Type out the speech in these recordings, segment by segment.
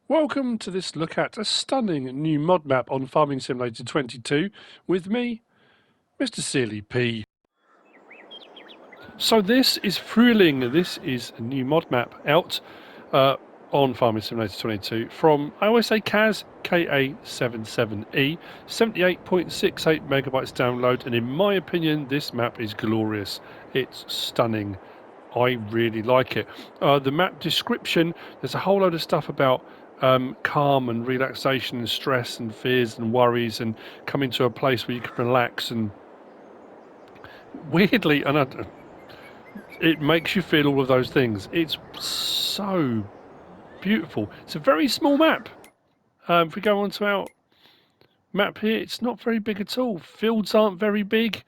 Welcome to this look at a stunning new mod map on Farming Simulator 22 with me, MrSealyp. So this is Frühling. This is a new mod map out on Farming Simulator 22 from, I always say KAZ, KA77E, 78.68 megabytes download, and in my opinion this map is glorious. It's stunning. I really like it. The map description, there's a whole load of stuff about calm and relaxation and stress and fears and worries and coming to a place where you can relax, and weirdly, it makes you feel all of those things. It's so beautiful. It's a very small map. If we go on to our map here, it's not very big at all. Fields aren't very big.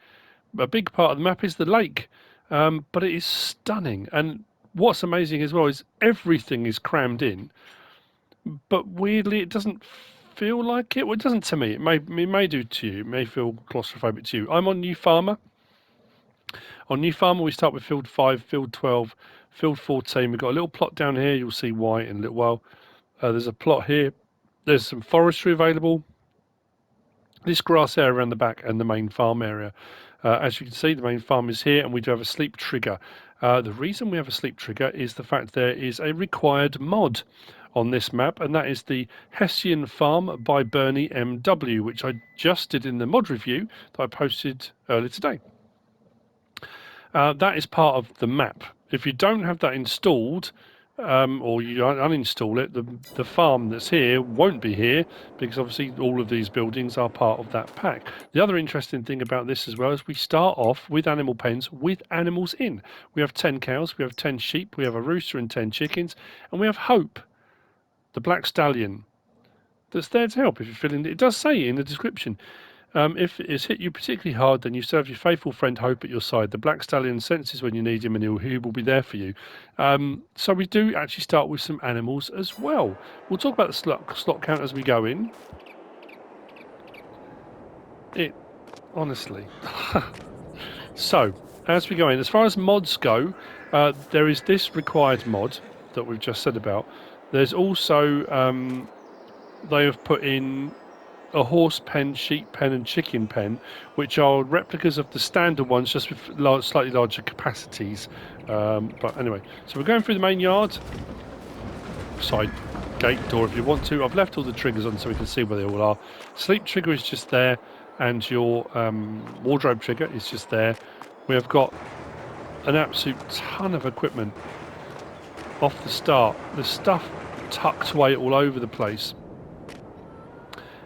A big part of the map is the lake, but it is stunning. And what's amazing as well is everything is crammed in, but weirdly it doesn't feel like it. Well, it doesn't to me. It may do to you. It may feel claustrophobic to you. I'm on New Farmer. On New Farmer, we start with Field 5, Field 12, Field 14. We've got a little plot down here. You'll see why in a little while. There's a plot here. There's some forestry available. This grass area around the back and the main farm area. As you can see, the main farm is here, and we do have a sleep trigger. The reason we have a sleep trigger is the fact there is a required mod on this map, and that is the Hessian farm by Bernie MW, which I just did in the mod review that I posted earlier today. That is part of the map. If you don't have that installed, or you uninstall it, the farm that's here won't be here, because obviously all of these buildings are part of that pack. The other interesting thing about this as well is we start off with animal pens with animals in. We have 10 cows, we have 10 sheep, we have a rooster and 10 chickens, and we have Hope, the black stallion, that's there to help if you're feeling it. It does say in the description, if it's hit you particularly hard, then you serve your faithful friend Hope at your side. The black stallion senses when you need him, and he will be there for you. So we do actually start with some animals as well. We'll talk about the slot count as we go in. It honestly. So as we go in, as far as mods go, there is this required mod that we've just said about. There's also they have put in a horse pen, sheep pen, and chicken pen, which are replicas of the standard ones, just with slightly larger capacities. But anyway, so we're going through the main yard. Side gate door if you want to. I've left all the triggers on so we can see where they all are. Sleep trigger is just there, and your wardrobe trigger is just there. We have got an absolute ton of equipment off the start. There's stuff tucked away all over the place.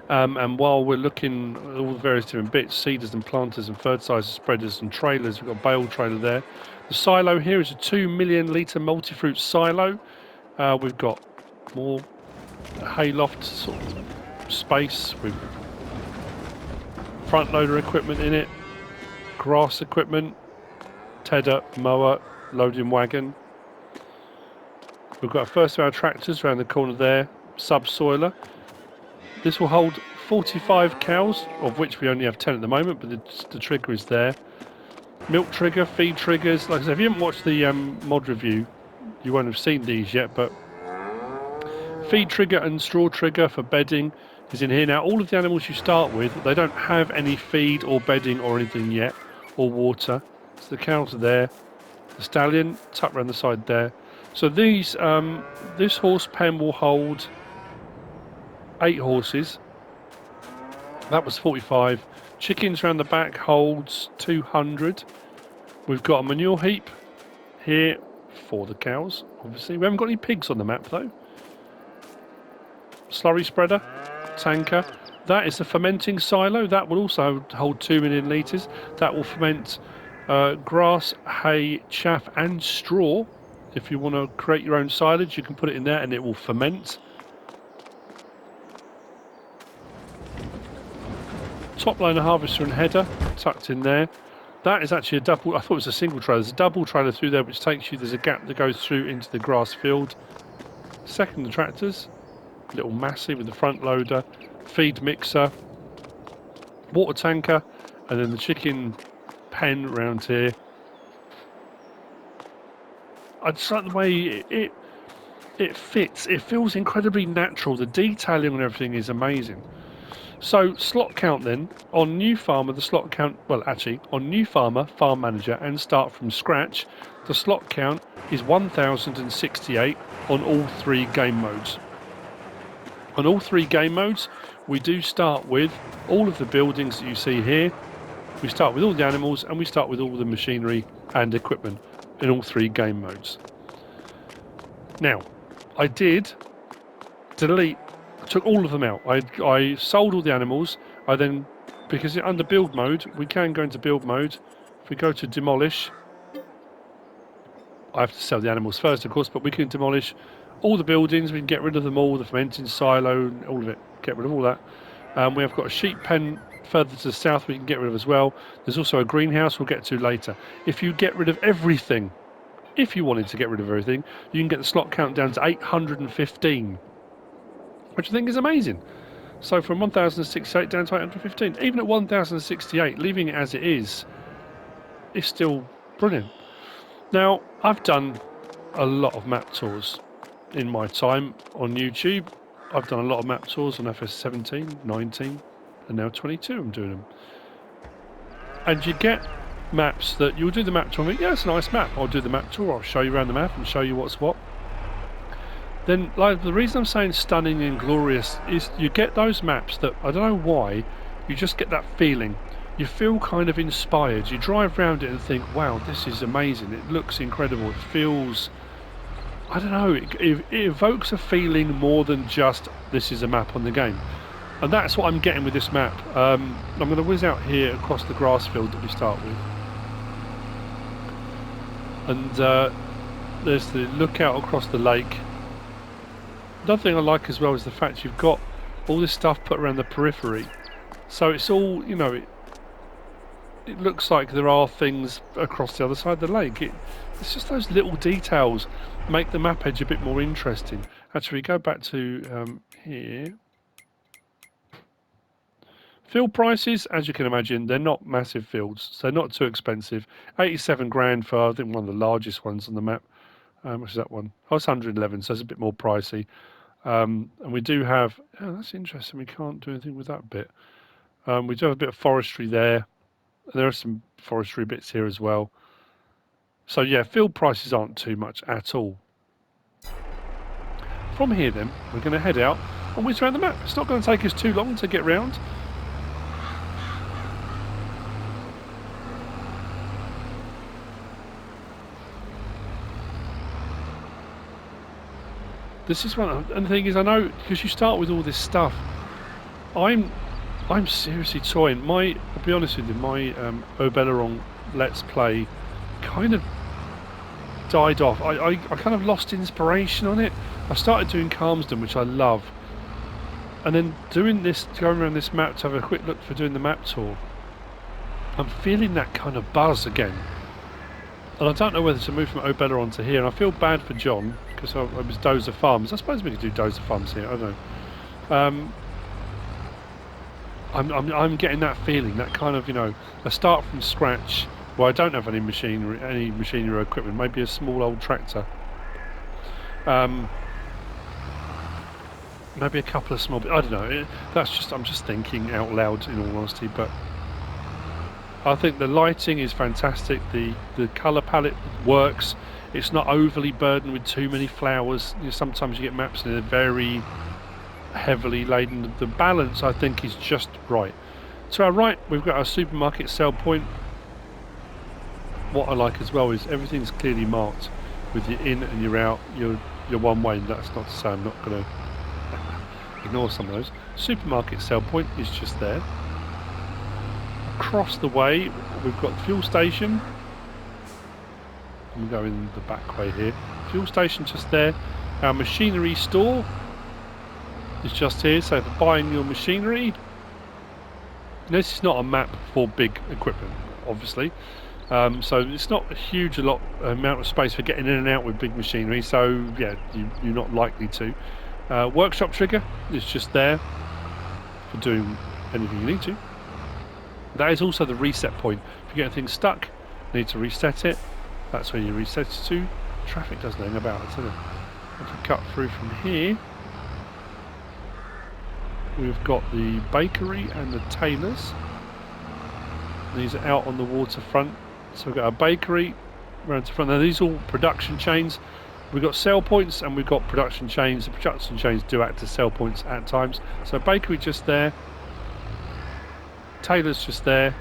And while we're looking at all the various different bits, seeders and planters and fertilizer spreaders and trailers, we've got a bale trailer there. The silo here is a 2 million litre multi-fruit silo. We've got more hayloft sort of space with front loader equipment in it, grass equipment, tedder, mower, loading wagon. We've got a first of our tractors around the corner there, subsoiler. This will hold 45 cows, of which we only have 10 at the moment, but the trigger is there. Milk trigger, feed triggers. Like I said, if you haven't watched the mod review, you won't have seen these yet, but feed trigger and straw trigger for bedding is in here. Now, all of the animals you start with, they don't have any feed or bedding or anything yet, or water. So the cows are there. The stallion tucked around the side there. So these, this horse pen will hold 8 horses. That was 45. Chickens around the back holds 200. We've got a manure heap here for the cows, obviously. We haven't got any pigs on the map though. Slurry spreader, tanker. That is the fermenting silo. That will also hold 2 million litres. That will ferment grass, hay, chaff and straw. If you want to create your own silage, you can put it in there and it will ferment. Top loader harvester and header tucked in there. That is actually a double. I thought it was a single trailer. There's a double trailer through there which takes you. There's a gap that goes through into the grass field. Second, the tractors. Little massive with the front loader, feed mixer, water tanker, and then the chicken pen around here. I just like the way it fits. It feels incredibly natural. The detailing and everything is amazing. So slot count then on new farmer, the slot count, well actually on new farmer, farm manager and start from scratch, the slot count is 1068 on all 3 game modes. On all 3 game modes we do start with all of the buildings that you see here. We start with all the animals and we start with all the machinery and equipment in all 3 game modes. Now I did delete, I took all of them out. I sold all the animals. I then, because under build mode, we can go into build mode. If we go to demolish, I have to sell the animals first, of course, but we can demolish all the buildings. We can get rid of them all, the fermenting silo, all of it. Get rid of all that. We have got a sheep pen further to the south we can get rid of as well. There's also a greenhouse we'll get to later. If you get rid of everything, if you wanted to get rid of everything, you can get the slot count down to 815. Which I think is amazing. So from 1068 down to 815. Even at 1068, leaving it as it is still brilliant. Now, I've done a lot of map tours in my time on YouTube. I've done a lot of map tours on FS17, 19, and now 22 I'm doing them. And you get maps that you'll do the map tour and think, yeah, it's a nice map. I'll do the map tour, I'll show you around the map and show you what's what. Then, like, the reason I'm saying stunning and glorious is you get those maps that, I don't know why, you just get that feeling. You feel kind of inspired. You drive around it and think, wow, this is amazing. It looks incredible. It feels, I don't know, it evokes a feeling more than just this is a map on the game. And that's what I'm getting with this map. I'm going to whiz out here across the grass field that we start with. And there's the lookout across the lake. Another thing I like as well is the fact you've got all this stuff put around the periphery. So it's all, you know, it looks like there are things across the other side of the lake. It's just those little details make the map edge a bit more interesting. Actually, go back to here. Field prices, as you can imagine, they're not massive fields. So they're not too expensive. 87 grand for, I think, one of the largest ones on the map. Which is that one? Oh, it's 111, so it's a bit more pricey. And we do have, oh, that's interesting, we can't do anything with that bit. We do have a bit of forestry there. There are some forestry bits here as well. So yeah, field prices aren't too much at all. From here then, we're going to head out and whiz around the map. It's not going to take us too long to get round. This is one, and the thing is, I know because you start with all this stuff. I'm seriously toying. I'll be honest with you, my Oberon Let's Play kind of died off. I kind of lost inspiration on it. I started doing Calmsden, which I love, and then doing this, going around this map to have a quick look for doing the map tour. I'm feeling that kind of buzz again. And I don't know whether to move from Oberon to here, and I feel bad for John because I was Dozer Farms. I suppose we could do Dozer Farms here. I don't know. I'm getting that feeling, that kind of, you know, a start from scratch where I don't have any machinery or equipment. Maybe a small old tractor. Maybe a couple of small. I don't know. I'm just thinking out loud, in all honesty, but. I think the lighting is fantastic, the colour palette works, it's not overly burdened with too many flowers. You know, sometimes you get maps and they're very heavily laden. The balance, I think, is just right. To our right, we've got our supermarket sell point. What I like as well is everything's clearly marked with your in and your out, your one way. That's not to say I'm not going to ignore some of those. Supermarket sell point is just there. Across the way we've got the fuel station. I'm going the back way here. Fuel station just there. Our machinery store is just here, so for buying your machinery. This is not a map for big equipment, obviously, so it's not a huge amount of space for getting in and out with big machinery, so yeah, you're not likely to. Workshop trigger is just there for doing anything you need to. That is also the reset point. If you get things stuck, you need to reset it. That's where you reset it to. Traffic doesn't hang about, does it? If we cut through from here, we've got the bakery and the tailors. These are out on the waterfront. So we've got a bakery around the front. Now these are all production chains. We've got sell points and we've got production chains. The production chains do act as sell points at times. So bakery just there. Tailor's just there.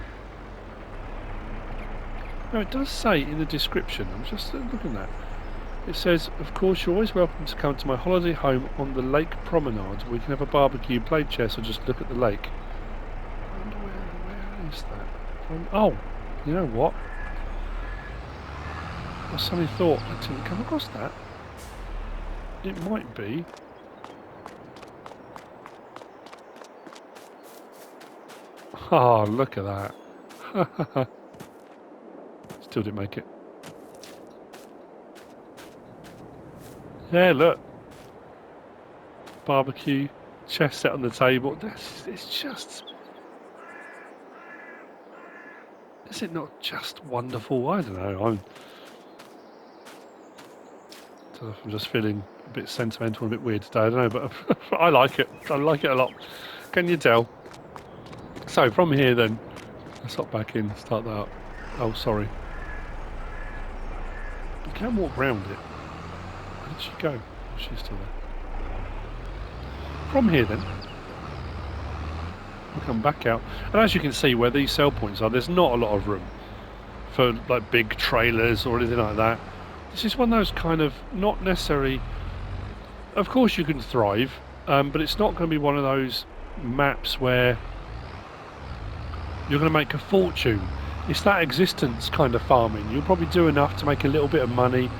Now it does say in the description, I'm just looking at that. It says, of course, you're always welcome to come to my holiday home on the lake promenade. We can have a barbecue, play chess, or just look at the lake. I wonder where is that? Oh, you know what? I suddenly thought, I didn't come across that. It might be. Oh, look at that. Still didn't make it. Yeah, look. Barbecue, chess set on the table. It's just... Is it not just wonderful? I don't know. I'm just feeling a bit sentimental, a bit weird today. I don't know, but I like it. I like it a lot. Can you tell? So from here then, let's hop back in, start that up. Oh, sorry. You can walk round it. Where did she go? Oh, she's still there. From here then, we'll come back out. And as you can see where these sell points are, there's not a lot of room for like big trailers or anything like that. This is one of those kind of, not necessarily, of course you can thrive, but it's not going to be one of those maps where you're going to make a fortune. It's that existence kind of farming. You'll probably do enough to make a little bit of money.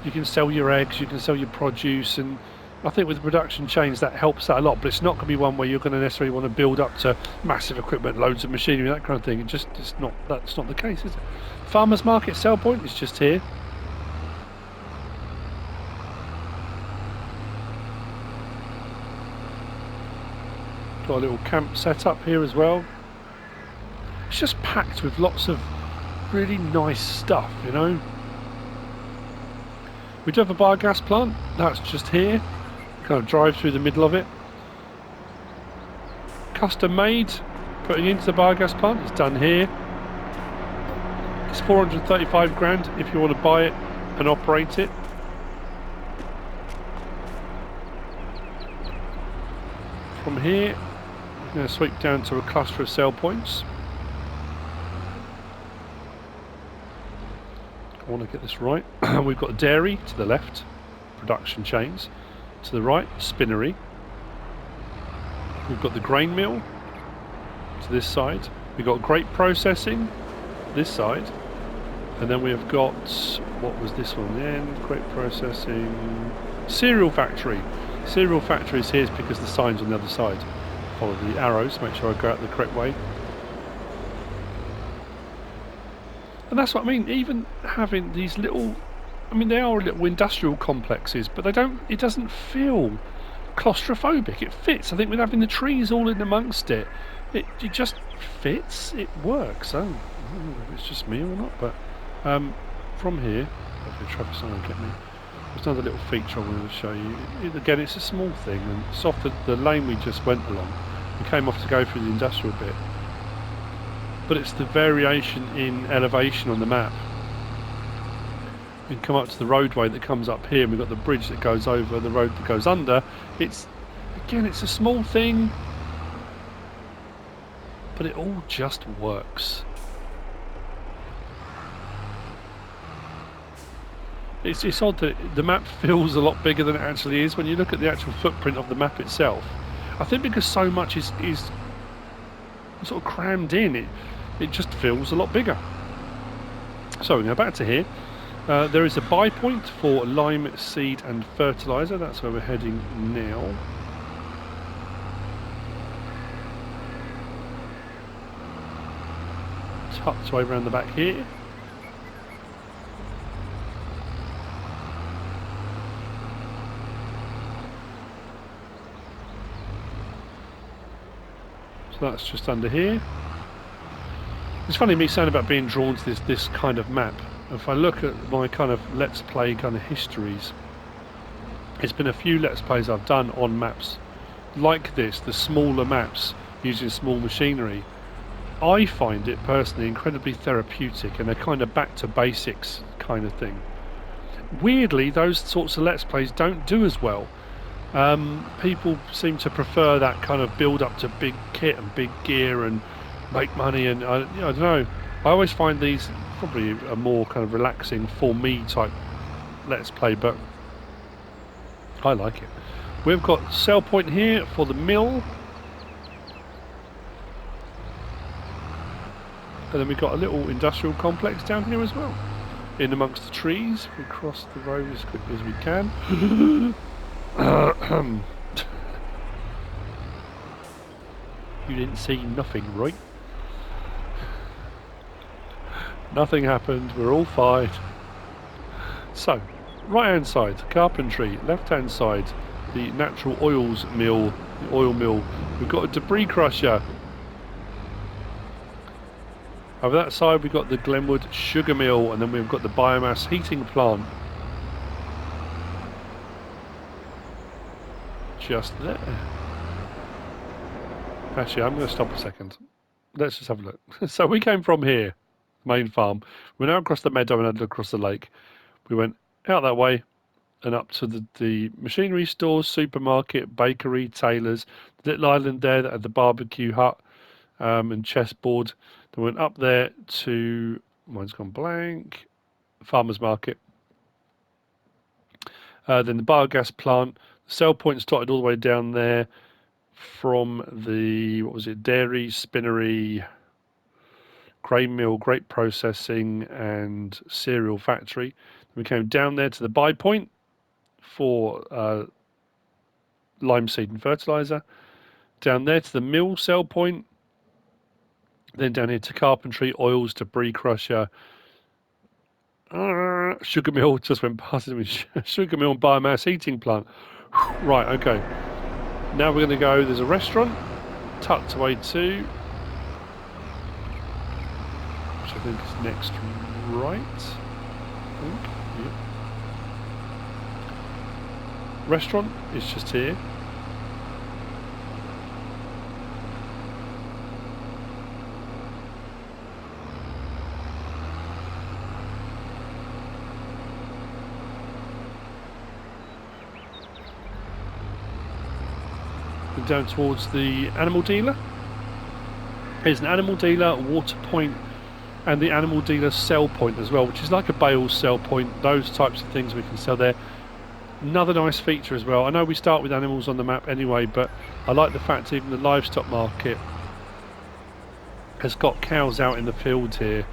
You can sell your eggs, you can sell your produce, and I think with the production chains that helps that a lot, but it's not going to be one where you're going to necessarily want to build up to massive equipment, loads of machinery, that kind of thing. That's not the case, is it? Farmers Market sell point is just here. Got a little camp set up here as well. It's just packed with lots of really nice stuff, you know. We do have a biogas plant, that's just here. Kind of drive through the middle of it. Custom made, putting into the biogas plant, it's done here. It's 435 grand if you want to buy it and operate it. From here, we're going to sweep down to a cluster of sell points. I want to get this right. We've got a dairy to the left, production chains. To the right, spinnery. We've got the grain mill to this side. We've got grape processing this side. And then we have got, what was this one then? Grape processing, cereal factory. Cereal factory is here because the sign's on the other side. Follow the arrows, make sure I go out the correct way. And that's what I mean, even having these little, I mean they are little industrial complexes, but it doesn't feel claustrophobic. It fits. I think with having the trees all in amongst it, it just fits, it works. I don't know if it's just me or not, but from here, hopefully traffic's not going to get me. There's another little feature I wanted to show you. Again, it's a small thing, and it's off the lane we just went along. We came off to go through the industrial bit. But it's the variation in elevation on the map. We can come up to the roadway that comes up here, and we've got the bridge that goes over, the road that goes under. It's a small thing, but it all just works. It's odd that the map feels a lot bigger than it actually is when you look at the actual footprint of the map itself. I think because so much is sort of crammed in, it just feels a lot bigger. So we go back to here. There is a buy point for lime, seed and fertiliser. That's where we're heading now. Tucked away around the back here. So that's just under here. It's funny me saying about being drawn to this kind of map. If I look at my kind of Let's Play kind of histories, It's been a few Let's Plays I've done on maps like this, the smaller maps using small machinery. I find it personally incredibly therapeutic and a kind of back to basics kind of thing. Weirdly, those sorts of Let's Plays don't do as well. People seem to prefer that kind of build up to big kit and big gear and make money, and I don't know. I always find these probably a more kind of relaxing for me type Let's Play, but I like it. We've got sell point here for the mill, and then we've got a little industrial complex down here as well. In amongst the trees, we cross the road as quickly as we can. You didn't see nothing, right? Nothing happened, we're all fine. So, right hand side, carpentry, left hand side, the natural oils mill, the oil mill. We've got a debris crusher. Over that side we've got the Glenwood sugar mill, and then we've got the biomass heating plant. Just there. Actually, I'm going to stop a second. Let's just have a look. So we came from here, main farm. We're now across the meadow and across the lake. We went out that way and up to the machinery stores, supermarket, bakery, tailors, the little island there that had the barbecue hut and chessboard. Then went up there to, mine's gone blank, farmer's market. Then the biogas plant. The sell point started all the way down there from the, what was it, dairy, spinnery, grain mill, grape processing and cereal factory. We came down there to the buy point for lime seed and fertilizer. Down there to the mill sell point. Then down here to carpentry, oils, debris crusher, sugar mill, just went past it with sugar mill and biomass heating plant. Right, okay. Now we're going to go, there's a restaurant tucked away too, which I think is next right. I think. Yeah. Restaurant is just here. Down towards the animal dealer. Here's an animal dealer, water point, and the animal dealer sell point as well, which is like a bales sell point. Those types of things we can sell there. Another nice feature as well. I know we start with animals on the map anyway, but I like the fact even the livestock market has got cows out in the field here.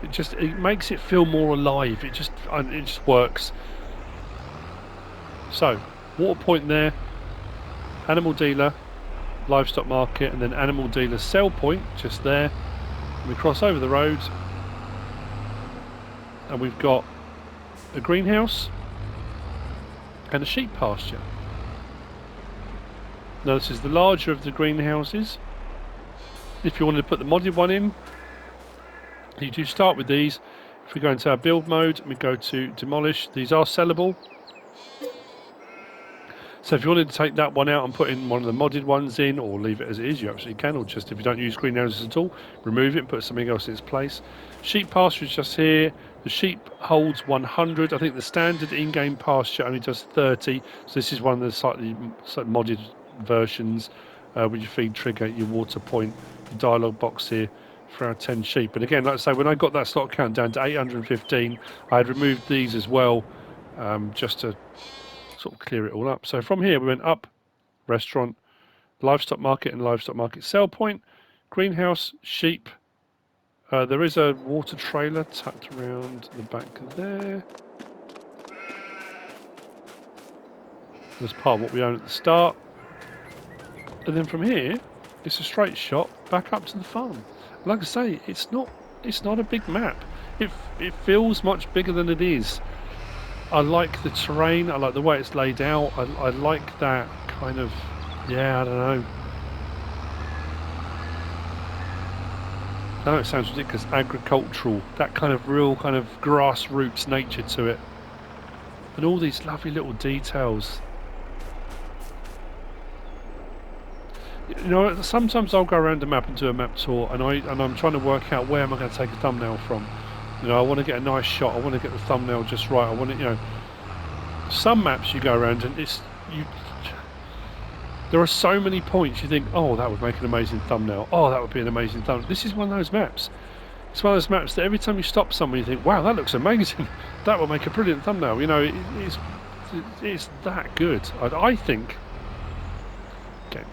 It makes it feel more alive. It just works. So, water point there. Animal dealer, livestock market, and then animal dealer sell point just there. We cross over the road and we've got a greenhouse and a sheep pasture. Now this is the larger of the greenhouses. If you wanted to put the modded one in, you do start with these. If we go into our build mode and we go to demolish, these are sellable. So if you wanted to take that one out and put in one of the modded ones in, or leave it as it is, you absolutely can, or just if you don't use greenhouses at all, remove it and put something else in its place. Sheep pasture is just here. The sheep holds 100. I think the standard in-game pasture only does 30. So this is one of the slightly modded versions where you feed trigger your water point, the dialogue box here for our 10 sheep. And again, like I say, when I got that stock count down to 815, I had removed these as well, just to sort of clear it all up. So from here we went up, restaurant, livestock market and livestock market sell point, greenhouse, sheep. There is a water trailer tucked around the back there. That's part of what we own at the start. And then from here, it's a straight shot back up to the farm. Like I say, it's not a big map. It feels much bigger than it is. I like the terrain, I like the way it's laid out, I like that kind of, yeah, I don't know. I know it sounds ridiculous, agricultural, that kind of real kind of grassroots nature to it. And all these lovely little details. You know, sometimes I'll go around the map and do a map tour, and I'm trying to work out where am I going to take a thumbnail from. You know, I want to get a nice shot. I want to get the thumbnail just right. I want to, you know, some maps you go around and there are so many points you think, oh, that would make an amazing thumbnail. Oh, that would be an amazing thumbnail. This is one of those maps. It's one of those maps that every time you stop somewhere you think, wow, that looks amazing. That will make a brilliant thumbnail. You know, it's that good. I think. Okay,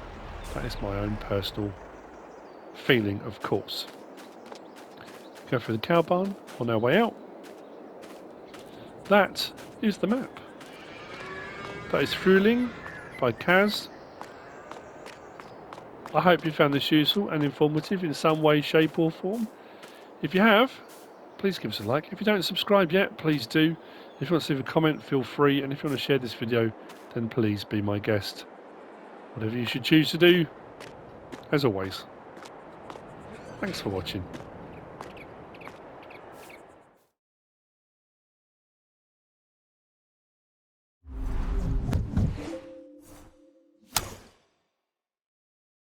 that is my own personal feeling, of course. Go through the cow barn on our way out. That is the map. That is Frühling by Kaz. I hope you found this useful and informative in some way, shape or form. If you have, please give us a like. If you don't subscribe yet, please do. If you want to leave a comment, feel free. And if you want to share this video, then please be my guest. Whatever you should choose to do, as always. Thanks for watching.